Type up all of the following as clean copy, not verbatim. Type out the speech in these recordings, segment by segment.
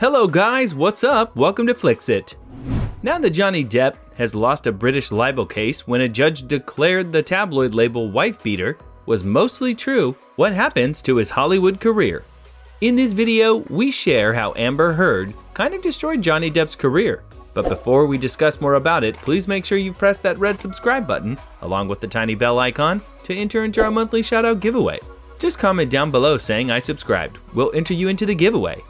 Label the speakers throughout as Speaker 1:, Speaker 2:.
Speaker 1: Hello guys, what's up? Welcome to Flixet. Now that Johnny Depp has lost a British libel case when a judge declared the tabloid label wife beater was mostly true, what happens to his Hollywood career? In this video, we share how Amber Heard kind of destroyed Johnny Depp's career. But before we discuss more about it, please make sure you press that red subscribe button along with the tiny bell icon to enter into our monthly shoutout giveaway. Just comment down below saying I subscribed. We'll enter you into the giveaway.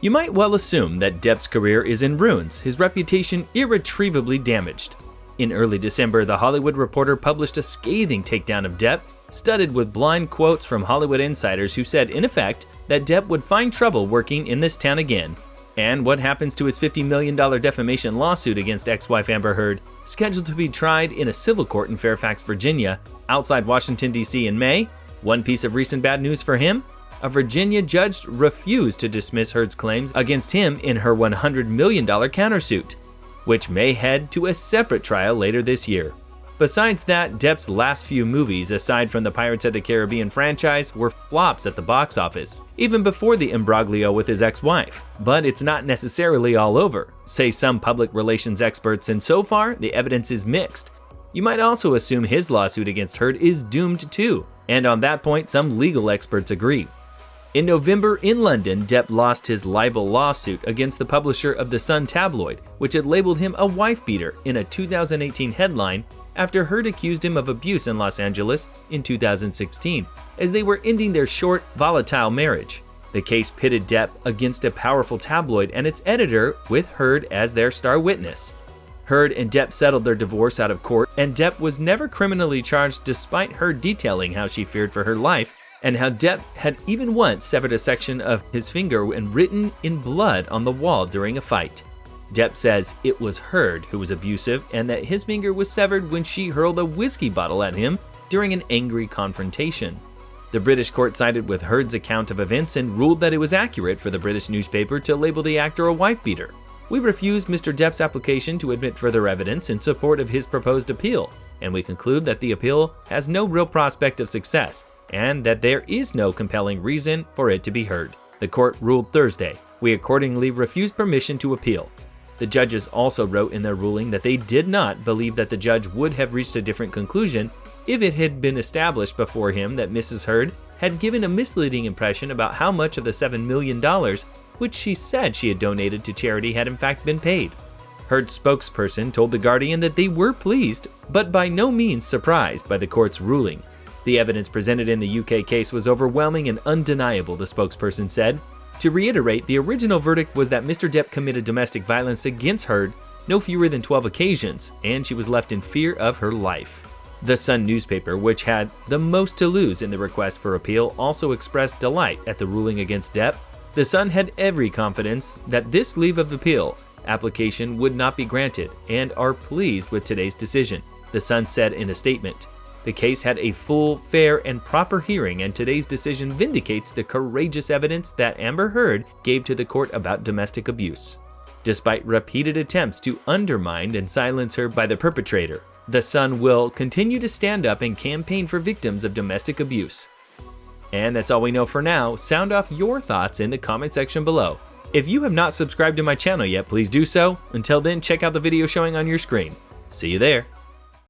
Speaker 1: You might well assume that Depp's career is in ruins, his reputation irretrievably damaged. In early December, The Hollywood Reporter published a scathing takedown of Depp, studded with blind quotes from Hollywood insiders who said, in effect, that Depp would find trouble working in this town again. And what happens to his $50 million defamation lawsuit against ex-wife Amber Heard, scheduled to be tried in a civil court in Fairfax, Virginia, outside Washington, D.C. in May? One piece of recent bad news for him? A Virginia judge refused to dismiss Heard's claims against him in her $100 million countersuit, which may head to a separate trial later this year. Besides that, Depp's last few movies, aside from the Pirates of the Caribbean franchise, were flops at the box office, even before the imbroglio with his ex-wife. But it's not necessarily all over, say some public relations experts, and so far, the evidence is mixed. You might also assume his lawsuit against Heard is doomed too, and on that point, some legal experts agree. In November in London, Depp lost his libel lawsuit against the publisher of The Sun tabloid, which had labeled him a wife beater in a 2018 headline after Heard accused him of abuse in Los Angeles in 2016, as they were ending their short, volatile marriage. The case pitted Depp against a powerful tabloid and its editor, with Heard as their star witness. Heard and Depp settled their divorce out of court, and Depp was never criminally charged despite Heard detailing how she feared for her life and how Depp had even once severed a section of his finger and written in blood on the wall during a fight. Depp says it was Heard who was abusive and that his finger was severed when she hurled a whiskey bottle at him during an angry confrontation. The British court sided with Heard's account of events and ruled that it was accurate for the British newspaper to label the actor a wife beater. We refused Mr. Depp's application to admit further evidence in support of his proposed appeal, and we conclude that the appeal has no real prospect of success, and that there is no compelling reason for it to be heard. The court ruled Thursday. We accordingly refused permission to appeal. The judges also wrote in their ruling that they did not believe that the judge would have reached a different conclusion if it had been established before him that Mrs. Heard had given a misleading impression about how much of the $7 million which she said she had donated to charity had in fact been paid. Heard's spokesperson told The Guardian that they were pleased, but by no means surprised by the court's ruling. The evidence presented in the UK case was overwhelming and undeniable, the spokesperson said. To reiterate, the original verdict was that Mr. Depp committed domestic violence against Heard no fewer than 12 occasions, and she was left in fear of her life. The Sun newspaper, which had the most to lose in the request for appeal, also expressed delight at the ruling against Depp. The Sun had every confidence that this leave of appeal application would not be granted and are pleased with today's decision, the Sun said in a statement. The case had a full, fair, and proper hearing, and today's decision vindicates the courageous evidence that Amber Heard gave to the court about domestic abuse. Despite repeated attempts to undermine and silence her by the perpetrator, the Sun will continue to stand up and campaign for victims of domestic abuse. And that's all we know for now. Sound off your thoughts in the comment section below. If you have not subscribed to my channel yet, please do so. Until then, check out the video showing on your screen. See you there.